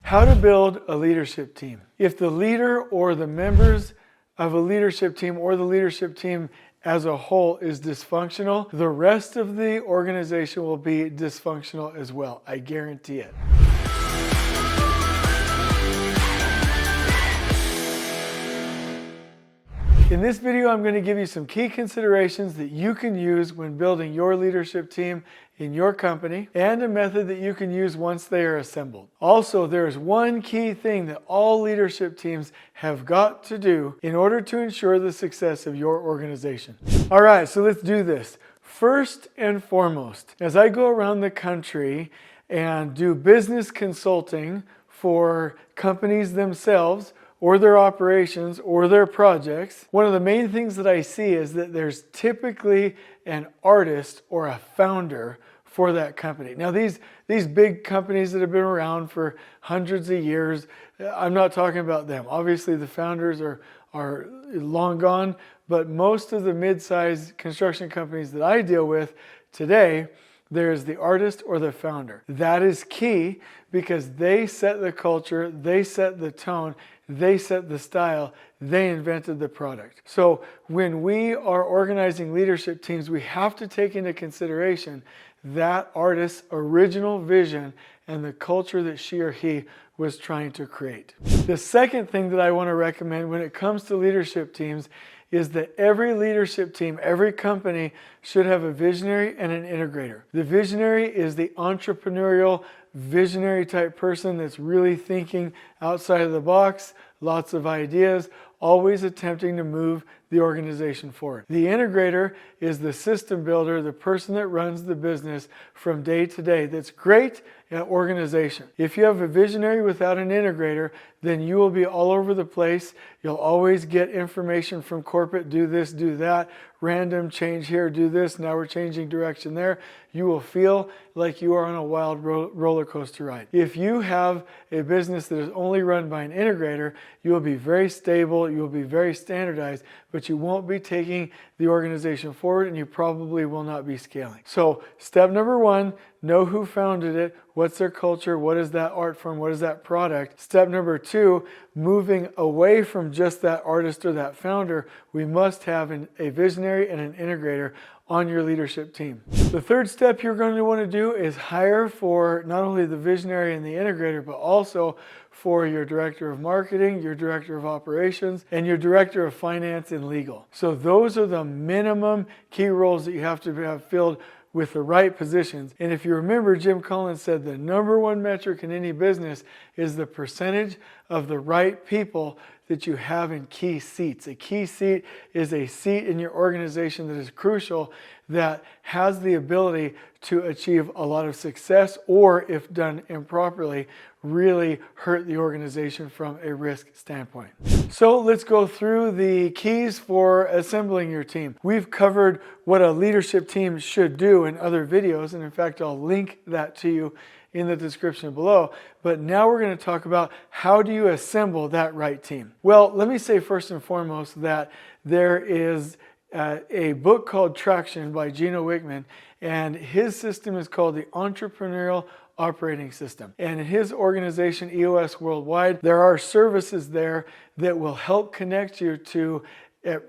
How to build a leadership team. If the leader or the members of a leadership team or the leadership team as a whole is dysfunctional, the rest of the organization will be dysfunctional as well. I guarantee it. In this video, I'm going to give you some key considerations that you can use when building your leadership team in your company, and a method that you can use once they are assembled. Also, there is one key thing that all leadership teams have got to do in order to ensure the success of your organization. All right, so let's do this. First and foremost, as I go around the country and do business consulting for companies themselves, or their operations, or their projects, one of the main things that I see is that there's typically an artist or a founder for that company. Now these big companies that have been around for hundreds of years, I'm not talking about them. Obviously the founders are long gone, but most of the mid-sized construction companies that I deal with today, there's the artist or the founder. That is key because they set the culture, they set the tone, they set the style, they invented the product. So when we are organizing leadership teams, we have to take into consideration that artist's original vision and the culture that she or he was trying to create. The second thing that I want to recommend when it comes to leadership teams is that every leadership team, every company should have a visionary and an integrator. The visionary is the entrepreneurial, visionary type person that's really thinking outside of the box, lots of ideas, always attempting to move the organization forward. The integrator is the system builder, the person that runs the business from day to day that's great at organization. If you have a visionary without an integrator, then you will be all over the place. You'll always get information from corporate, do this, do that, random change here, do this, now we're changing direction there. You will feel like you are on a wild roller coaster ride. If you have a business that is only run by an integrator, you will be very stable, you will be very standardized, but you won't be taking the organization forward and you probably will not be scaling. So step number one, know who founded it, what's their culture, what is that art form, what is that product. Step number two, moving away from just that artist or that founder, we must have a visionary and an integrator on your leadership team. The third step you're going to want to do is hire for not only the visionary and the integrator, but also for your director of marketing, your director of operations, and your director of finance and legal. So those are the minimum key roles that you have to have filled with the right positions. And if you remember, Jim Collins said the number one metric in any business is the percentage of the right people that you have in key seats. A key seat is a seat in your organization that is crucial, that has the ability to achieve a lot of success, or if done improperly, really hurt the organization from a risk standpoint. So let's go through the keys for assembling your team. We've covered what a leadership team should do in other videos, and in fact, I'll link that to you in the description below. But now we're going to talk about how do you assemble that right team. Well, let me say first and foremost that there is a book called Traction by Gino Wickman, and his system is called the Entrepreneurial Operating System. And in his organization, EOS Worldwide, there are services there that will help connect you to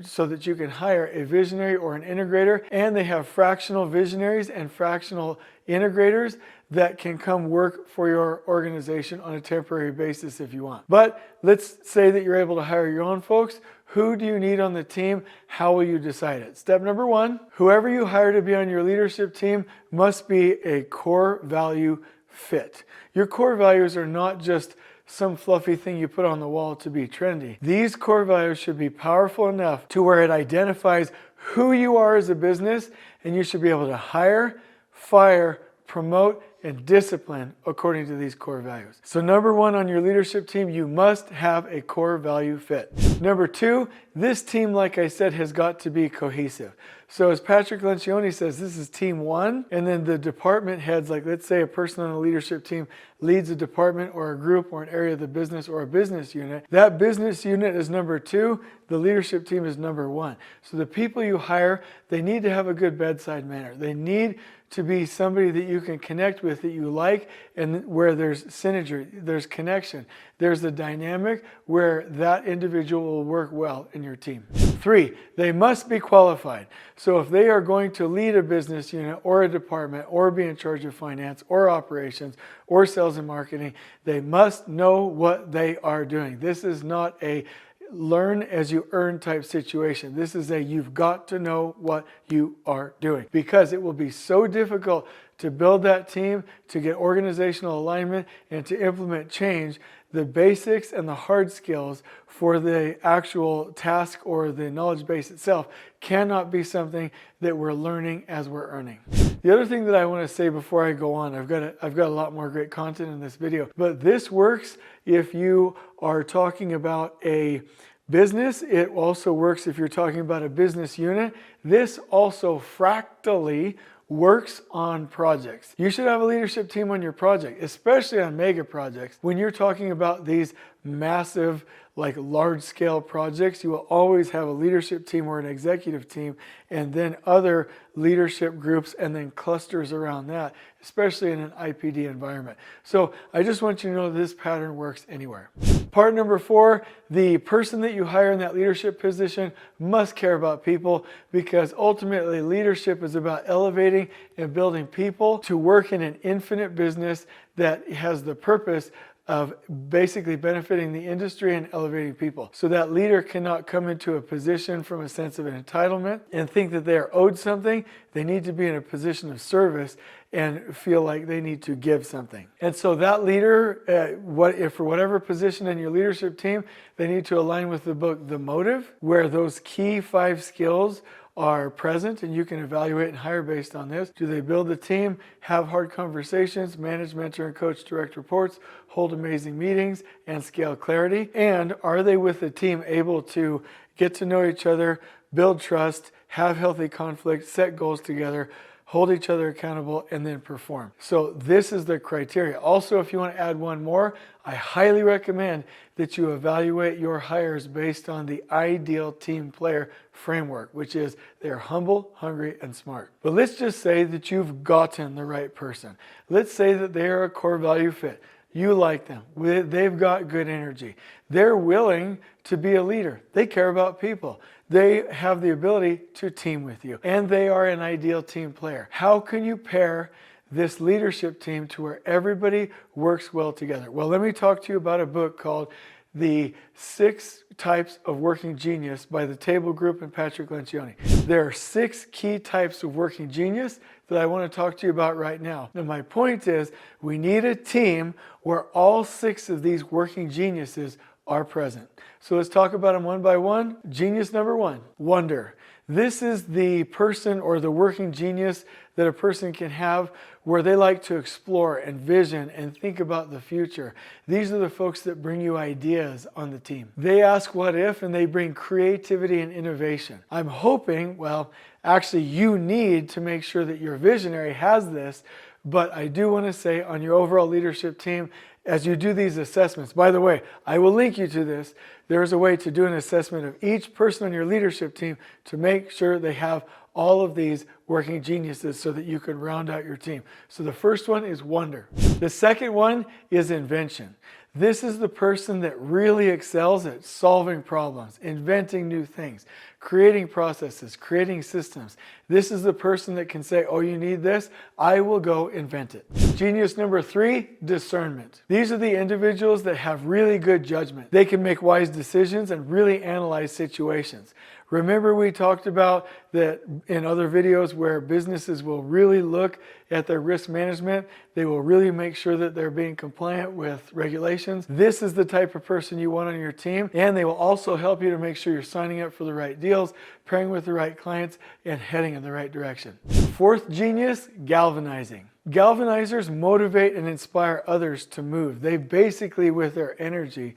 so that you can hire a visionary or an integrator, and they have fractional visionaries and fractional integrators that can come work for your organization on a temporary basis if you want. But let's say that you're able to hire your own folks. Who do you need on the team? How will you decide it? Step number one, whoever you hire to be on your leadership team must be a core value fit. Your core values are not just some fluffy thing you put on the wall to be trendy. These core values should be powerful enough to where it identifies who you are as a business, and you should be able to hire, fire, promote, and discipline according to these core values. So number one on your leadership team, you must have a core value fit. Number two, this team, like I said, has got to be cohesive. So as Patrick Lencioni says, this is team one, and then the department heads, like let's say a person on a leadership team leads a department or a group or an area of the business or a business unit. That business unit is number two. The leadership team is number one. So the people you hire, they need to have a good bedside manner. They need to be somebody that you can connect with, that you like, and where there's synergy, there's connection. There's a dynamic where that individual will work well in your team. 3, they must be qualified. So if they are going to lead a business unit or a department or be in charge of finance or operations or sales and marketing, they must know what they are doing. This is not a learn as you earn type situation. This is a you've got to know what you are doing, because it will be so difficult to build that team, to get organizational alignment, and to implement change. The basics and the hard skills for the actual task or the knowledge base itself cannot be something that we're learning as we're earning. The other thing that I want to say before I go on, I've got a lot more great content in this video, but this works if you are talking about a business. It also works if you're talking about a business unit. This also fractally works on projects. You should have a leadership team on your project, especially on mega projects. When you're talking about these massive, like large-scale projects, you will always have a leadership team or an executive team, and then other leadership groups, and then clusters around that, especially in an IPD environment. So I just want you to know this pattern works anywhere. Part number 4, the person that you hire in that leadership position must care about people, because ultimately leadership is about elevating and building people to work in an infinite business that has the purpose of basically benefiting the industry and elevating people. So that leader cannot come into a position from a sense of entitlement and think that they are owed something. They need to be in a position of service and feel like they need to give something. And so that leader, if for whatever position in your leadership team, they need to align with the book, The Motive, where those key 5 skills are present, and you can evaluate and hire based on this. Do they build a team, have hard conversations, manage, mentor, and coach direct reports, hold amazing meetings, and scale clarity? And are they with the team able to get to know each other, build trust, have healthy conflict, set goals together, hold each other accountable, and then perform? So this is the criteria. Also, if you want to add one more, I highly recommend that you evaluate your hires based on the ideal team player framework, which is they're humble, hungry, and smart. But let's just say that you've gotten the right person. Let's say that they are a core value fit. You like them. They've got good energy. They're willing to be a leader. They care about people. They have the ability to team with you, and they are an ideal team player. How can you pair this leadership team to where everybody works well together? Well, let me talk to you about a book called The 6 Types of Working Genius by the Table Group and Patrick Lencioni. There are 6 key types of working genius that I want to talk to you about right now. And my point is, we need a team where all 6 of these working geniuses are present. So let's talk about them one by one. Genius number 1, wonder. This is the person or the working genius that a person can have where they like to explore and vision and think about the future. These are the folks that bring you ideas on the team. They ask what if, and they bring creativity and innovation. I'm hoping, well, actually you need to make sure that your visionary has this, but I do want to say on your overall leadership team, as you do these assessments, by the way, I will link you to this. There is a way to do an assessment of each person on your leadership team to make sure they have all of these working geniuses so that you can round out your team. So the first one is wonder. The second one is invention. This is the person that really excels at solving problems, inventing new things, creating processes, creating systems. This is the person that can say, oh, you need this? I will go invent it. Genius number 3, discernment. These are the individuals that have really good judgment. They can make wise decisions and really analyze situations. Remember we talked about that in other videos where businesses will really look at their risk management. They will really make sure that they're being compliant with regulations. This is the type of person you want on your team, and they will also help you to make sure you're signing up for the right deals, pairing with the right clients, and heading in the right direction. 4th genius, galvanizing. Galvanizers motivate and inspire others to move. They basically, with their energy,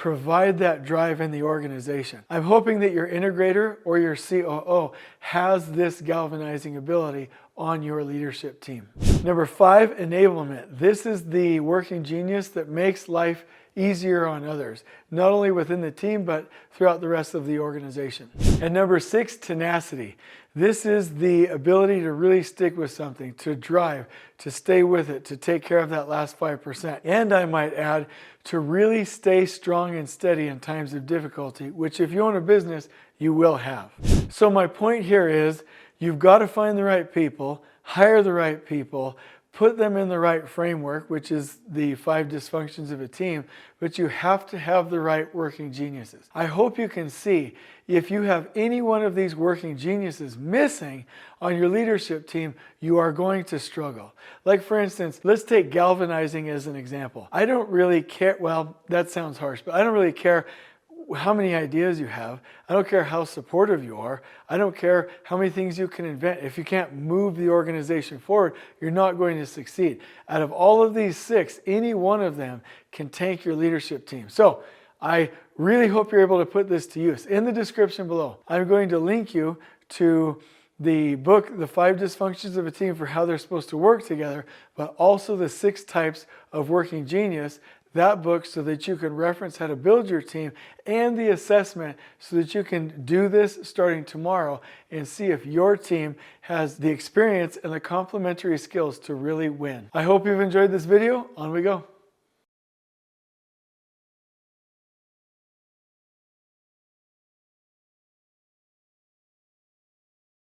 provide that drive in the organization. I'm hoping that your integrator or your COO has this galvanizing ability on your leadership team. Number 5, enablement. This is the working genius that makes life easier on others, not only within the team, but throughout the rest of the organization. And number 6, tenacity. This is the ability to really stick with something, to drive, to stay with it, to take care of that last 5%. And I might add, to really stay strong and steady in times of difficulty, which if you own a business, you will have. So my point here is, you've got to find the right people, hire the right people, put them in the right framework, which is the 5 dysfunctions of a team, but you have to have the right working geniuses. I hope you can see, if you have any one of these working geniuses missing on your leadership team, you are going to struggle. Like for instance, let's take galvanizing as an example. I don't really care, well, that sounds harsh, but I don't really care how many ideas you have. I don't care how supportive you are. I don't care how many things you can invent. If you can't move the organization forward, you're not going to succeed. Out of all of these 6, any one of them can tank your leadership team. So I really hope you're able to put this to use. In the description below, I'm going to link you to the book, The 5 Dysfunctions of a Team, for how they're supposed to work together, but also the 6 types of working genius, that book, so that you can reference how to build your team, and the assessment so that you can do this starting tomorrow and see if your team has the experience and the complementary skills to really win. I hope you've enjoyed this video. On we go.